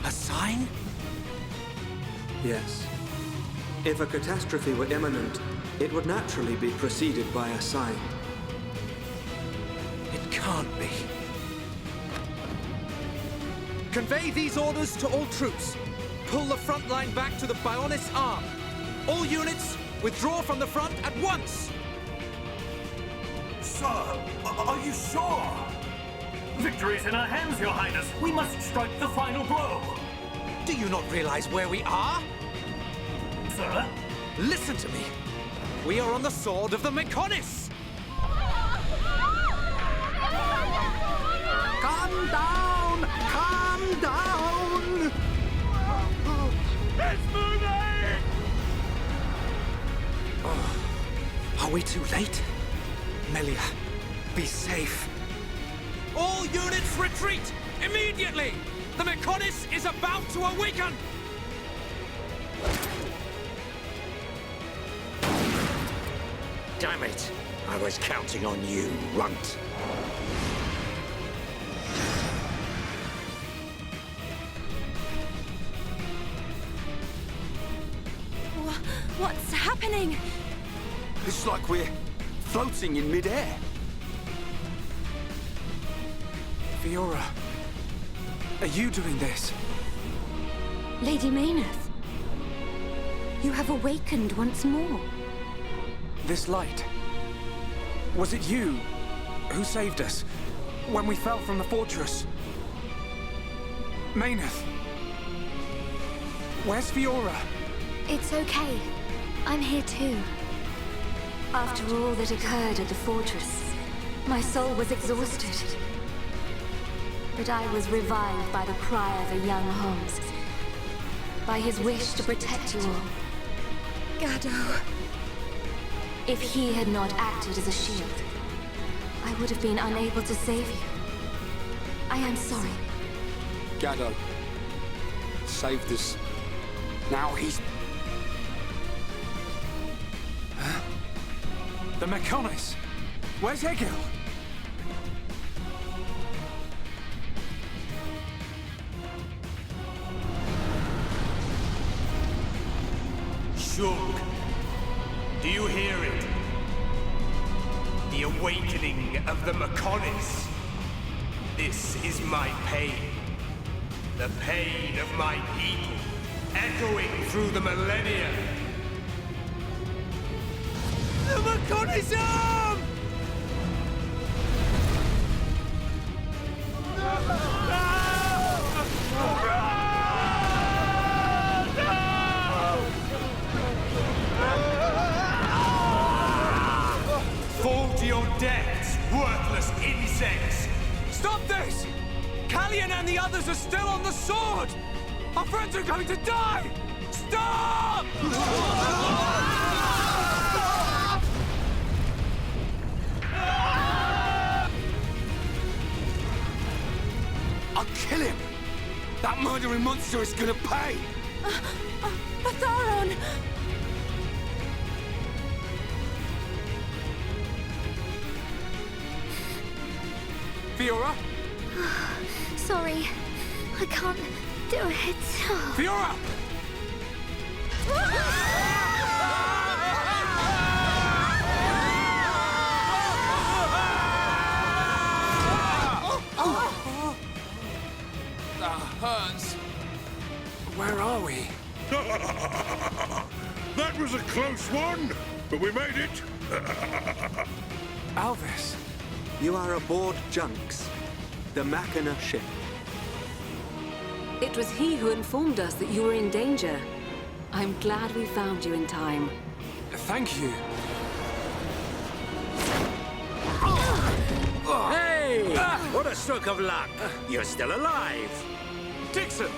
A sign? Yes. If a catastrophe were imminent, it would naturally be preceded by a sign. It can't be. Convey these orders to all troops. Pull the front line back to the Bionis Arm. All units, withdraw from the front at once! Sir, are you sure? Victory's in our hands, Your Highness. We must strike the final blow. Do you not realize where we are? Sir? Listen to me. We are on the sword of the Mechonis! Calm down! Calm down! It's moving! Are we too late? Melia, be safe. All units retreat! Immediately! The Mechonis is about to awaken! Damn it! I was counting on you, runt. What's happening? It's like we're floating in midair. Fiora, are you doing this? Lady Mayneth, you have awakened once more. This light. Was it you who saved us when we fell from the fortress? Mayneth, where's Fiora? It's okay. I'm here too. After all that occurred at the fortress, my soul was exhausted. But I was revived by the cry of a young Holmes, by his wish to protect you all. Gado. If he had not acted as a shield, I would have been unable to save you. I am sorry. Gado saved us. Now he's... The Mechonis! Where's Egil? Shulk, do you hear it? The awakening of the Mechonis. This is my pain. The pain of my people, echoing through the millennia. The Mechonis arm! Fall to your deaths, worthless insects! Stop this! Callian and the others are still on the sword! Our friends are going to die! Stop! I'll kill him! That murdering monster is gonna pay! Batharon! Fiora? Sorry, I can't do it. Fiora! That hurts. Where are we? That was a close one, but we made it. Alvis. You are aboard Junks, the Machina ship. It was he who informed us that you were in danger. I'm glad we found you in time. Thank you. Hey! What a stroke of luck! You're still alive! Dixon!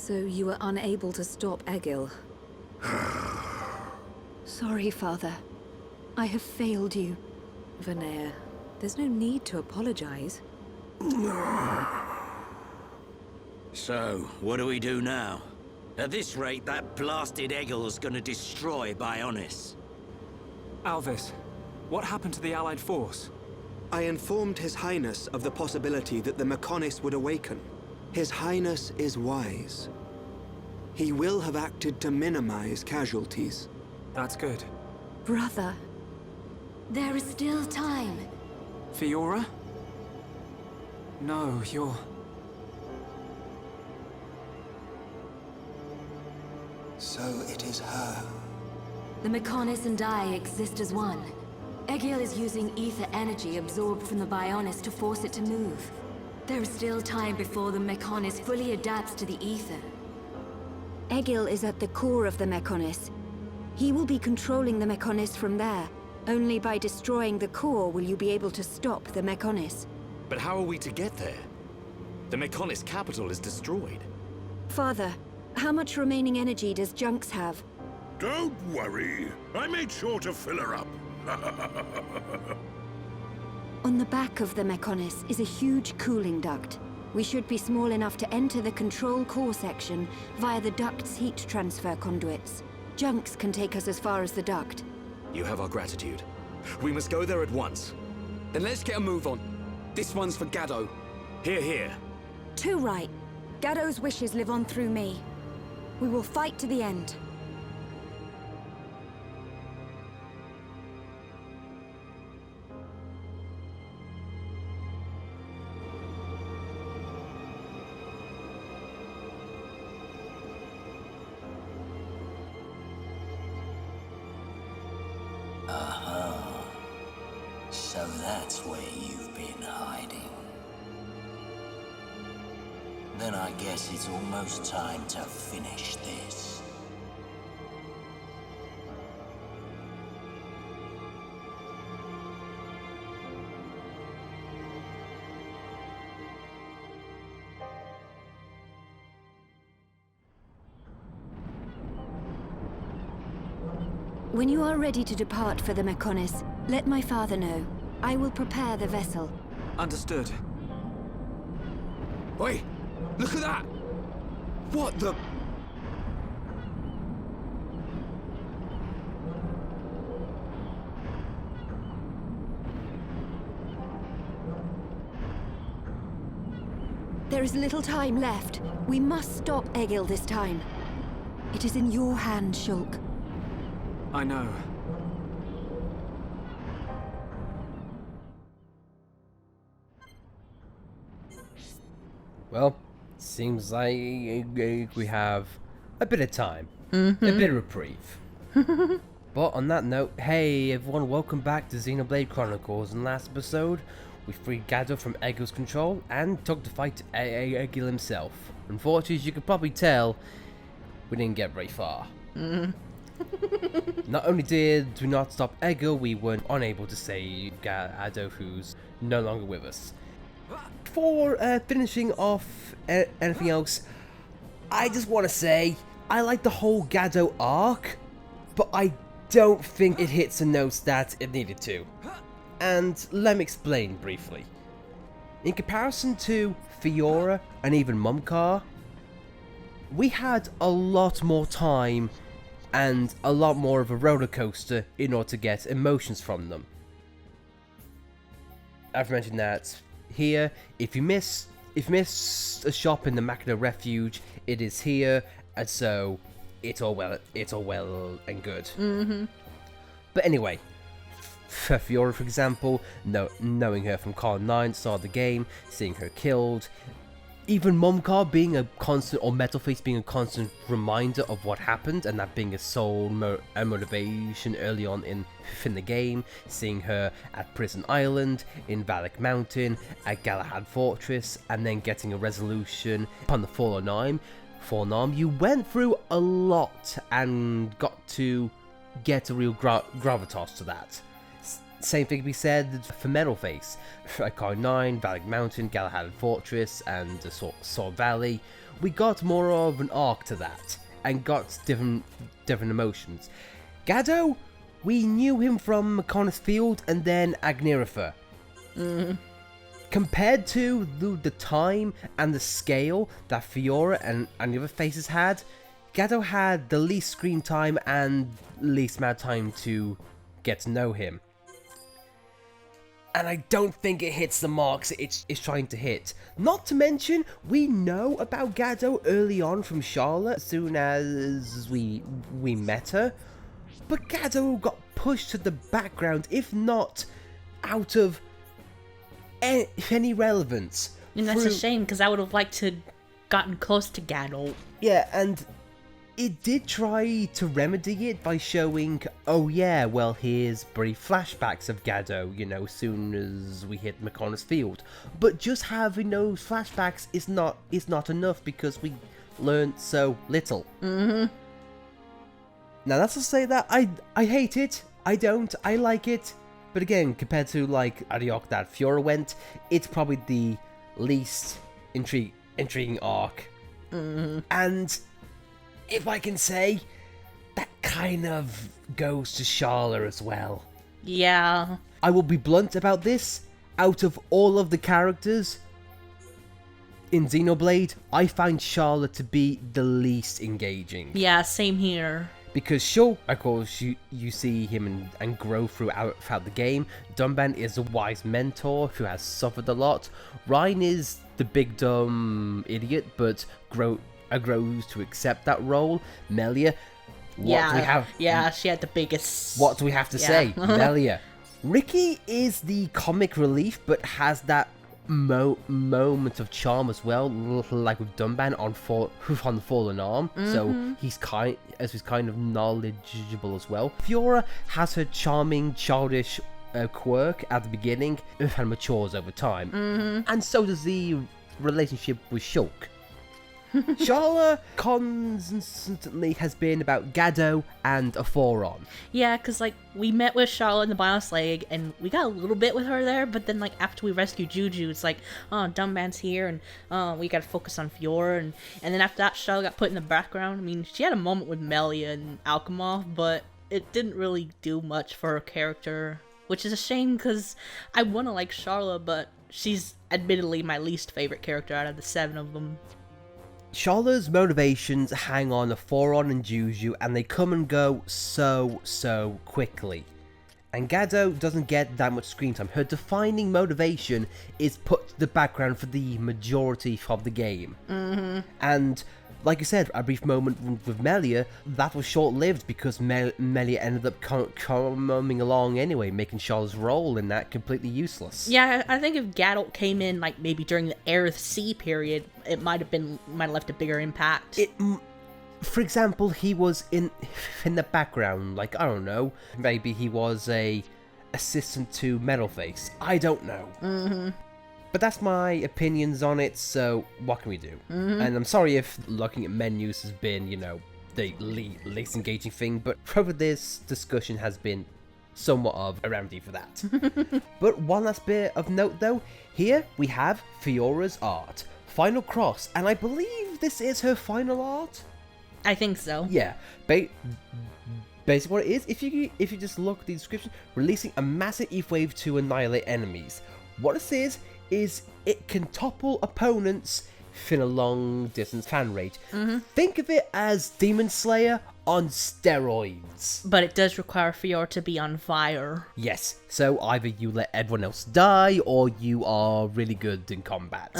So you were unable to stop Egil. Sorry, Father. I have failed you. Vanea, there's no need to apologize. So, what do we do now? At this rate, that blasted Egil's gonna destroy Bionis. Alvis, what happened to the Allied force? I informed His Highness of the possibility that the Mechonis would awaken. His Highness is wise. He will have acted to minimize casualties. That's good. Brother. There is still time. Fiora? No, you're... So it is her. The Mechonis and I exist as one. Egil is using ether energy absorbed from the Bionis to force it to move. There is still time before the Mechonis fully adapts to the ether. Egil is at the core of the Mechonis. He will be controlling the Mechonis from there. Only by destroying the core will you be able to stop the Mechonis. But how are we to get there? The Mechonis capital is destroyed. Father, how much remaining energy does Junks have? Don't worry. I made sure to fill her up. On the back of the Mechonis is a huge cooling duct. We should be small enough to enter the control core section via the duct's heat transfer conduits. Junks can take us as far as the duct. You have our gratitude. We must go there at once. Then let's get a move on. This one's for Gaddo. Here, here. Too right. Gaddo's wishes live on through me. We will fight to the end. So that's where you've been hiding. Then I guess it's almost time to finish this. When you are ready to depart for the Mechonis, let my father know. I will prepare the vessel. Understood. Oi! Look at that! What the... There is little time left. We must stop Egil this time. It is in your hands, Shulk. I know. Well, seems like we have a bit of time. A bit of reprieve. But on that note, hey everyone, welcome back to Xenoblade Chronicles. In the last episode, we freed Gaddo from Egil's control and took the fight to Egil himself. Unfortunately, as you could probably tell, we didn't get very far. Not only did we not stop Egil, we weren't unable to save Gaddo, who's no longer with us. Before finishing off anything else, I just want to say, I like the whole Gaddo arc, but I don't think it hits the notes that it needed to. And let me explain briefly. In comparison to Fiora and even Mumkar, we had a lot more time and a lot more of a roller coaster in order to get emotions from them. I've mentioned that here, if you miss a shop in the Makino Refuge, it is here, and so it's all well and good. But anyway, for Fiora, for example, knowing her from Column 9, saw the game, seeing her killed, even Mumkar being a constant, or Metalface being a constant reminder of what happened, and that being a sole motivation early on in the game, seeing her at Prison Island, in Valak Mountain, at Galahad Fortress, and then getting a resolution upon the Fallen Arm, you went through a lot and got to get a real gravitas to that. Same thing can be said for Metalface. Icon 9, Valak Mountain, Galahad Fortress, and Sword Valley. we got more of an arc to that, and got different emotions. Gado, we knew him from Mechonis Field and then Agniratha. Compared to the time and the scale that Fiora and the other faces had, Gado had the least screen time and least amount of time to get to know him. And I don't think it hits the marks it's trying to hit. Not to mention, we know about Gado early on from Charlotte as soon as we met her. But Gado got pushed to the background, if not out of any relevance. And that's a shame, because I would have liked to gotten close to Gado. Yeah, and it did try to remedy it by showing, oh yeah, well, here's brief flashbacks of Gado, you know, soon as we hit Mechonis Field. But just having those flashbacks is not enough, because we learned so little. Now that's to say that I hate it. I don't. I like it. But again, compared to like the arc that Fiora went, it's probably the least intriguing arc. And if I can say, that kind of goes to Charlotte as well. Yeah. I will be blunt about this. Out of all of the characters in Xenoblade, I find Charlotte to be the least engaging. Yeah, same here. Because Shulk, of course, you see him and grow throughout the game. Dunban is a wise mentor who has suffered a lot. Ryan is the big dumb idiot, but grows to accept that role. Melia, she had the biggest... What do we have to say? Melia. Ricky is the comic relief, but has that moment of charm as well, like with Dunban on the Fallen Arm. So he's kind of knowledgeable as well. Fiora has her charming, childish quirk at the beginning and matures over time. And so does the relationship with Shulk. Charlotte constantly has been about Gado and a Foron. Yeah, because, like, we met with Charlotte in the Bios Leg, and we got a little bit with her there, but then, like, after we rescued Juju, it's like, oh, Dumban's here, and we gotta focus on Fiora, and then after that, Charlotte got put in the background. I mean, she had a moment with Melia and Alchemov, but it didn't really do much for her character, which is a shame, because I wanna like Charlotte, but she's admittedly my least favorite character out of the 7 of them. Charlotte's motivations hang on Foron and Juju, and they come and go so quickly. And Gado doesn't get that much screen time. Her defining motivation is put to the background for the majority of the game. And like I said, a brief moment with Melia, that was short-lived because Melia ended up coming along anyway, making Charlotte's role in that completely useless. Yeah, I think if Gado came in, like, maybe during the Aerith Sea period, it might have left a bigger impact. For example, he was in the background, like, I don't know, maybe he was a assistant to Metalface. I don't know. But that's my opinions on it, so what can we do? And I'm sorry if looking at menus has been, you know, the least engaging thing, but probably this discussion has been somewhat of a remedy for that. But one last bit of note though, here we have Fiora's art. Final Cross, and I believe this is her final art? I think so. Yeah. Basically what it is, if you just look at the description, releasing a massive Eve Wave to annihilate enemies. What this is it can topple opponents in a long distance fan rate. Think of it as Demon Slayer on steroids. But it does require Fiora to be on fire. Yes, so either you let everyone else die or you are really good in combat.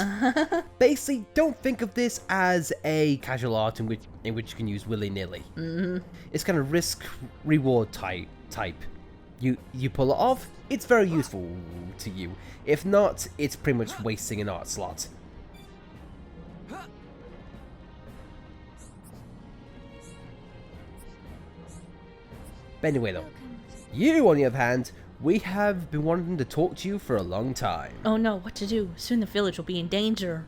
Basically, don't think of this as a casual art in which you can use willy-nilly. It's kind of risk-reward type. You pull it off, it's very useful to you. If not, it's pretty much wasting an art slot. But anyway though, you on the other hand, we have been wanting to talk to you for a long time. Oh no, what to do? Soon the village will be in danger.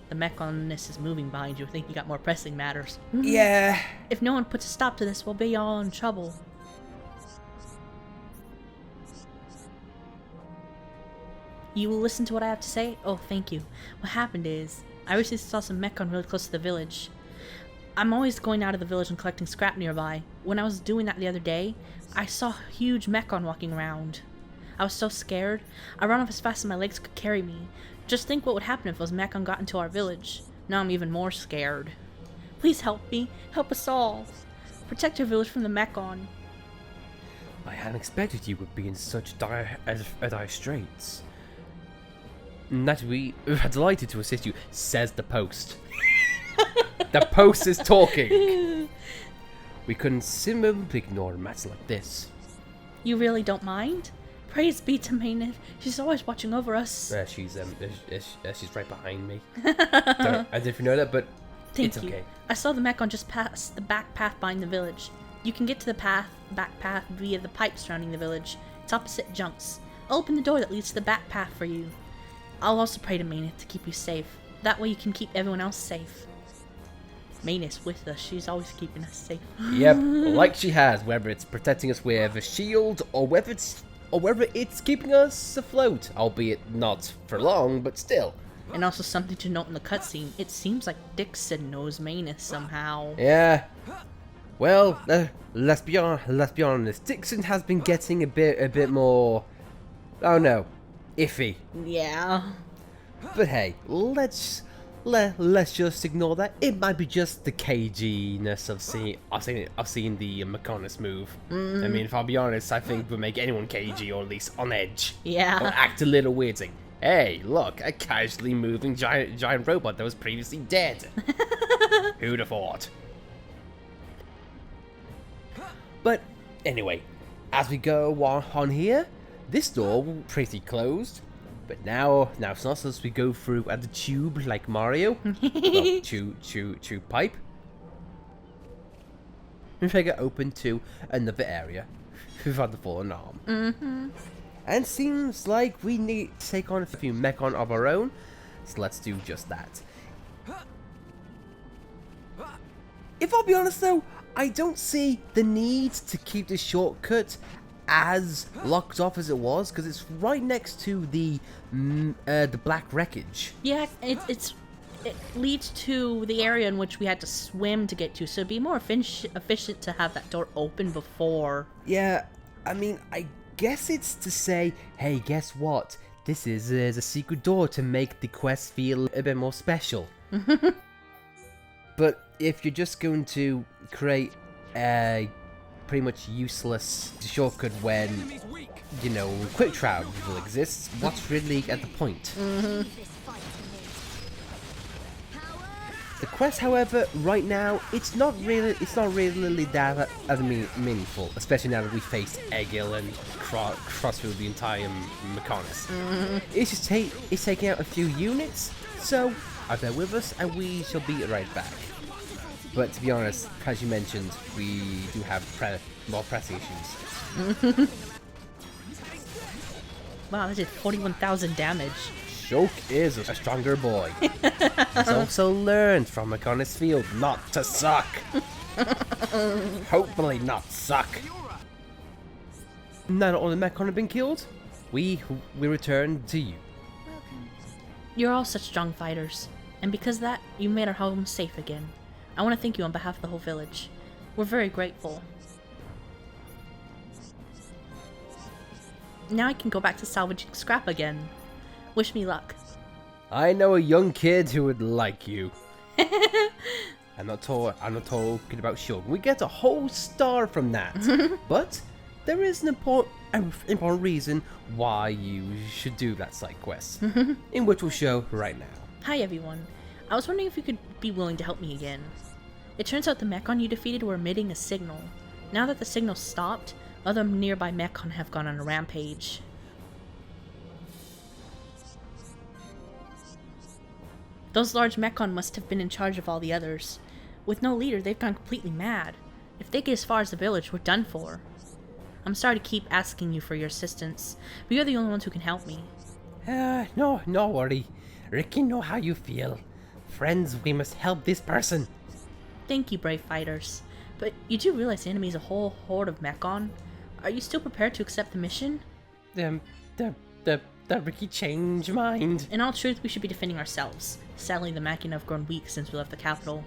The Mechonis is moving behind you. I think you got more pressing matters. Yeah. If no one puts a stop to this, we'll be all in trouble. You will listen to what I have to say? Oh, thank you. What happened is, I recently saw some Mechon really close to the village. I'm always going out of the village and collecting scrap nearby. When I was doing that the other day, I saw a huge Mechon walking around. I was so scared. I ran off as fast as my legs could carry me. Just think what would happen if those Mechon got into our village. Now I'm even more scared. Please help me. Help us all. Protect your village from the Mechon. I hadn't expected you would be in such dire straits. Naturally, we are delighted to assist you, says the post. The post is talking. We couldn't simply ignore a matter like this. You really don't mind? Praise be to Maynard. She's always watching over us. She's right behind me. I don't know if you know that, but it's okay. I saw the Mechon just pass the back path behind the village. You can get to the back path via the pipe surrounding the village. It's opposite Junks. I'll open the door that leads to the back path for you. I'll also pray to Maynard to keep you safe. That way you can keep everyone else safe. Maynard's with us. She's always keeping us safe. Yep, like she has, whether it's protecting us with a shield or whether it's keeping us afloat, albeit not for long, but still. And also something to note in the cutscene, it seems like Dixon knows Maynard somehow. Yeah. Well, let's be honest. Dixon has been getting a bit more, oh no, iffy. Yeah. But hey, let's just ignore that. It might be just the caginess of seeing the Mechonis move. I mean, if I'll be honest, I think would make anyone cagey or at least on edge. Yeah. Or act a little weird. Saying, hey, look, a casually moving giant robot that was previously dead. Who'd have thought? But anyway, as we go on here, this door will pretty closed. But now it's not as we go through at the tube like Mario. Well, tube pipe. We figure open to another area without the fallen arm. And seems like we need to take on a few Mechon of our own, so let's do just that. If I'll be honest though, I don't see the need to keep this shortcut as locked off as it was, because it's right next to the black wreckage. Yeah, it leads to the area in which we had to swim to get to, so it'd be more efficient to have that door open before. Yeah, I mean, I guess it's to say, hey, guess what? This is a secret door to make the quest feel a bit more special. But if you're just going to create a pretty much useless shortcut when, you know, quick travel exists, what's really at the point? The quest, however, right now, it's not really that meaningful, especially now that we faced Egil and cross through the entire Mechonis. It's just taking out a few units, so bear with us and we shall be right back. But to be honest, as you mentioned, we do have more pressing issues. Wow, that did 41,000 damage. Shulk is a stronger boy. He's also learned from Mechonis Field not to suck. Hopefully not suck. Now that all the Mechon have been killed, we return to you. You're all such strong fighters, and because of that, you made our home safe again. I want to thank you on behalf of the whole village. We're very grateful. Now I can go back to salvaging scrap again. Wish me luck. I know a young kid who would like you. I'm not talking about Shulk. We get a whole star from that. But there is an important reason why you should do that side quest, in which we'll show right now. Hi everyone. I was wondering if you could be willing to help me again. It turns out the Mechon you defeated were emitting a signal. Now that the signal stopped, other nearby Mechon have gone on a rampage. Those large Mechon must have been in charge of all the others. With no leader, they've gone completely mad. If they get as far as the village, we're done for. I'm sorry to keep asking you for your assistance, but you're the only ones who can help me. No worry. Ricky know how you feel. Friends, we must help this person. Thank you, brave fighters. But you do realize the enemy is a whole horde of Mechon? Are you still prepared to accept the mission? that Ricky changed mind. In all truth, we should be defending ourselves. Sadly, the Machina have grown weak since we left the capital.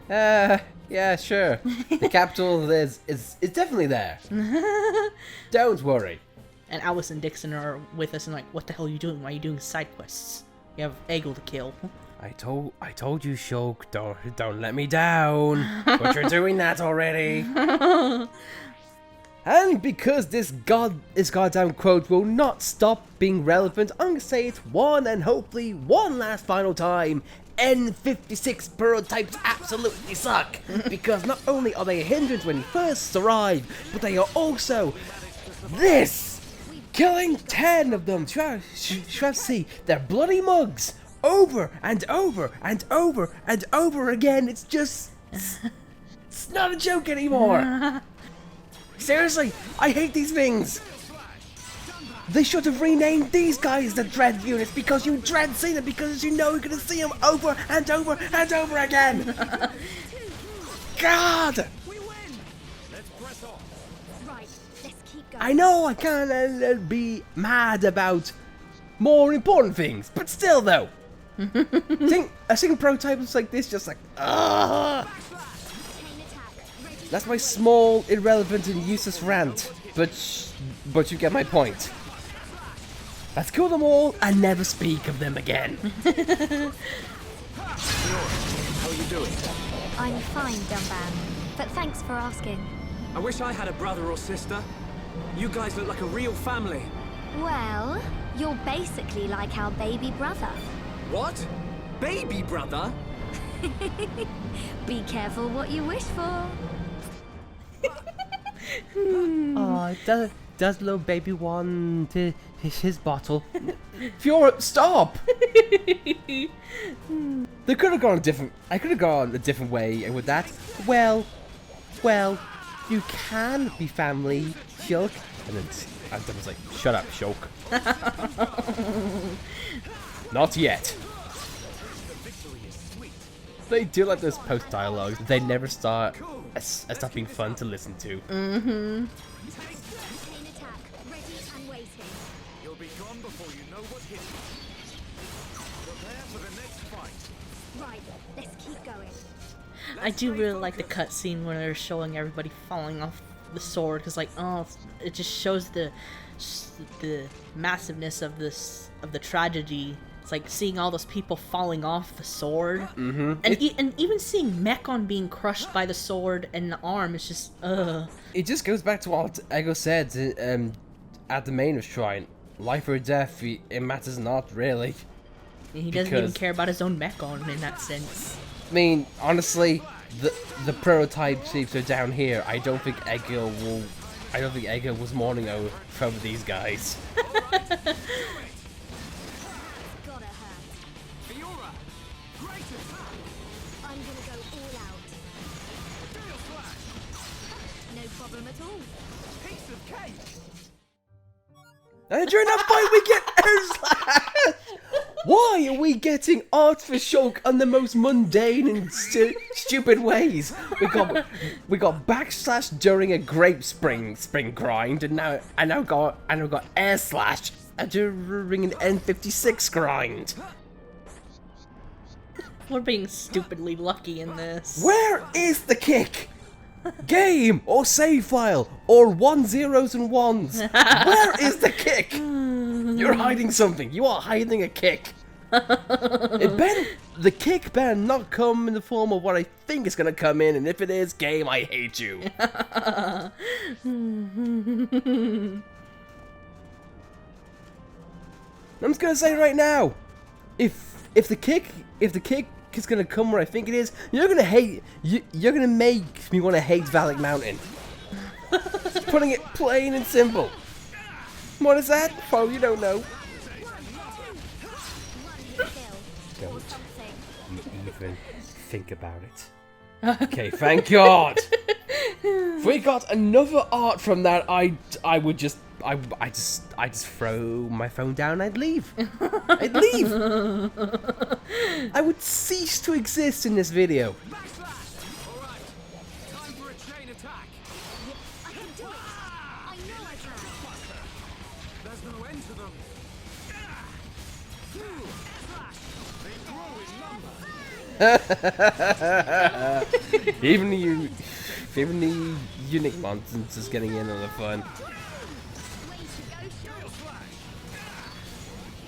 Yeah, sure. The capital is definitely there. Don't worry. And Alice and Dixon are with us and like, what the hell are you doing? Why are you doing side quests? You have Egil to kill. I told you, Shulk, don't let me down. But you're doing that already. And because this goddamn quote will not stop being relevant, I'm gonna say it one and hopefully one last final time. N56 prototypes absolutely suck. Because not only are they a hindrance when you first arrive, but they are also this. Killing 10 of them, see, they're bloody mugs, over and over and over and over again. It's just, it's not a joke anymore. Seriously, I hate these things. They should have renamed these guys the Dread units because you dread seeing them because you know you're gonna see them over and over and over again. God. I know I can't be mad about more important things, but still though. I think prototypes like this just like, ugh. That's my small, irrelevant and useless rant, but you get my point. Let's kill them all and never speak of them again. How are you doing? I'm fine, Dumban, but thanks for asking. I wish I had a brother or sister. You guys look like a real family. Well, you're basically like our baby brother. What? Baby brother? Be careful what you wish for. Oh, does little baby want his bottle? Fiora, stop! They could have gone a different. I could have gone a different way with that. Well, you can be family, Shulk. And then I was like, shut up, Shulk. Not yet. They do like those post dialogues. They never start being fun to listen to. Mm-hmm. You'll be gone before you know what hit you. Prepare for the next fight. Right, let's keep going. I do really like the cutscene where they're showing everybody falling off the sword, because like, oh, it just shows the massiveness of the tragedy. It's like seeing all those people falling off the sword, and even seeing Mechon being crushed by the sword and the arm. It's just, It just goes back to what Egil said at the main of Shrine. Life or death, it matters not really. He doesn't even care about his own Mechon in that sense. I mean, honestly, the prototype sleeps are down here. I don't think Egil was mourning over these guys. And during that fight, we get air slash. Why are we getting art for Shulk on the most mundane and stupid ways? We got backslash during a grape spring grind, and now got air slash during an N56 grind. We're being stupidly lucky in this. Where is the kick? Game or save file or 1 zeros and 1s. Where is the kick? You're hiding something. You are hiding a kick. The kick better not come in the form of what I think is gonna come in, and if it is, game, I hate you. I'm just gonna say right now, if the kick is gonna come where I think it is, you're gonna make me want to hate Valak Mountain. Putting it plain and simple. What is that? Oh, you don't know. Don't you even think about it. Okay, thank God. If we got another art from that, I would just throw my phone down and I'd leave. I'd leave. I would cease to exist in this video. There's no end to them. They grow in number. even the unique monsters is getting in on the fun.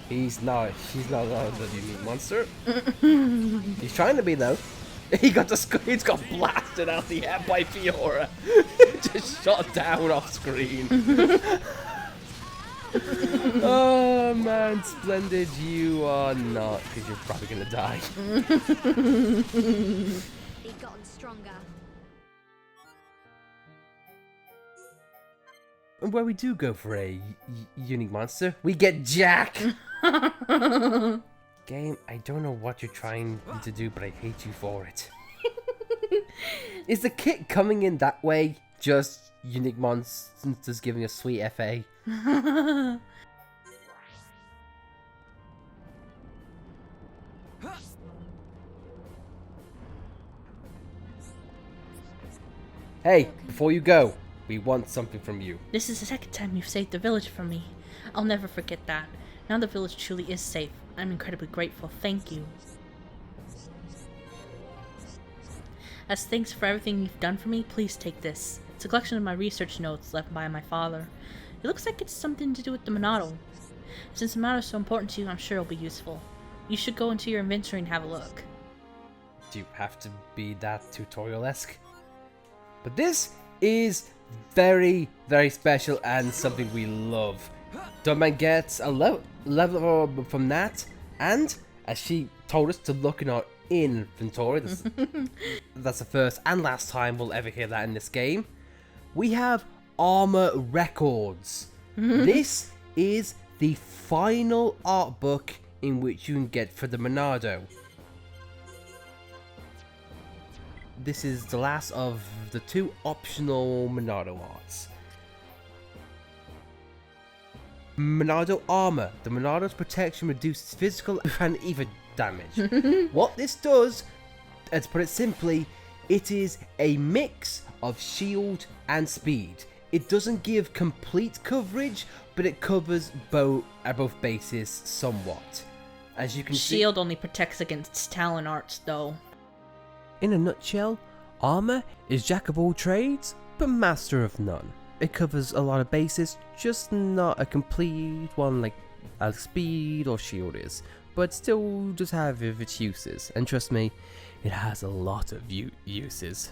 He's not the unique monster. He's trying to be though. He's got blasted out the air by Fiora. Just shot down off screen. Oh man, Splendid, you are not, because you're probably gonna die. He'd gotten stronger. And where we do go for a unique monster, we get Jack. Game, I don't know what you're trying to do, but I hate you for it. Is the kit coming in that way? Just unique monsters giving a sweet FA? Hey, before you go, we want something from you. This is the second time you've saved the village from me. I'll never forget that. Now the village truly is safe. I'm incredibly grateful. Thank you. As thanks for everything you've done for me, please take this. It's a collection of my research notes left by my father. It looks like it's something to do with the Monado. Since the Monado is so important to you, I'm sure it'll be useful. You should go into your inventory and have a look. Do you have to be that tutorial-esque? But this is very, very special and something we love. Dumbman gets a level from that, and as she told us to look in our inventory, that's the first and last time we'll ever hear that in this game, we have Armor Records. This is the final art book in which you can get for the Monado. This is the last of the 2 optional Monado arts. Monado Armor. The Monado's protection reduces physical and even damage. What this does, to put it simply, it is a mix of shield and speed. It doesn't give complete coverage, but it covers both bases somewhat. As you can see, Shield only protects against Talon arts, though. in a nutshell, Armor is jack of all trades, but master of none. It covers a lot of bases, just not a complete one like speed or shield is, but still does have its uses, and trust me, it has a lot of uses.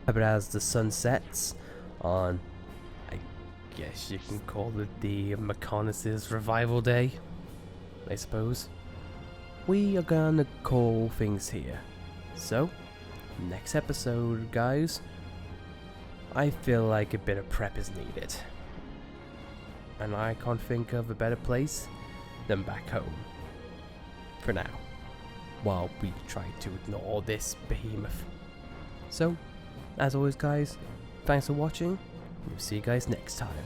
But as the sun sets on, I guess you can call it the Mechonis' revival day, I suppose, we are gonna call things here. So, next episode, guys, I feel like a bit of prep is needed. And I can't think of a better place than back home. For now. While we try to ignore this behemoth. So, as always guys, thanks for watching. We'll see you guys next time.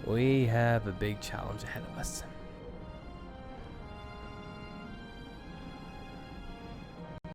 We have a big challenge ahead of us.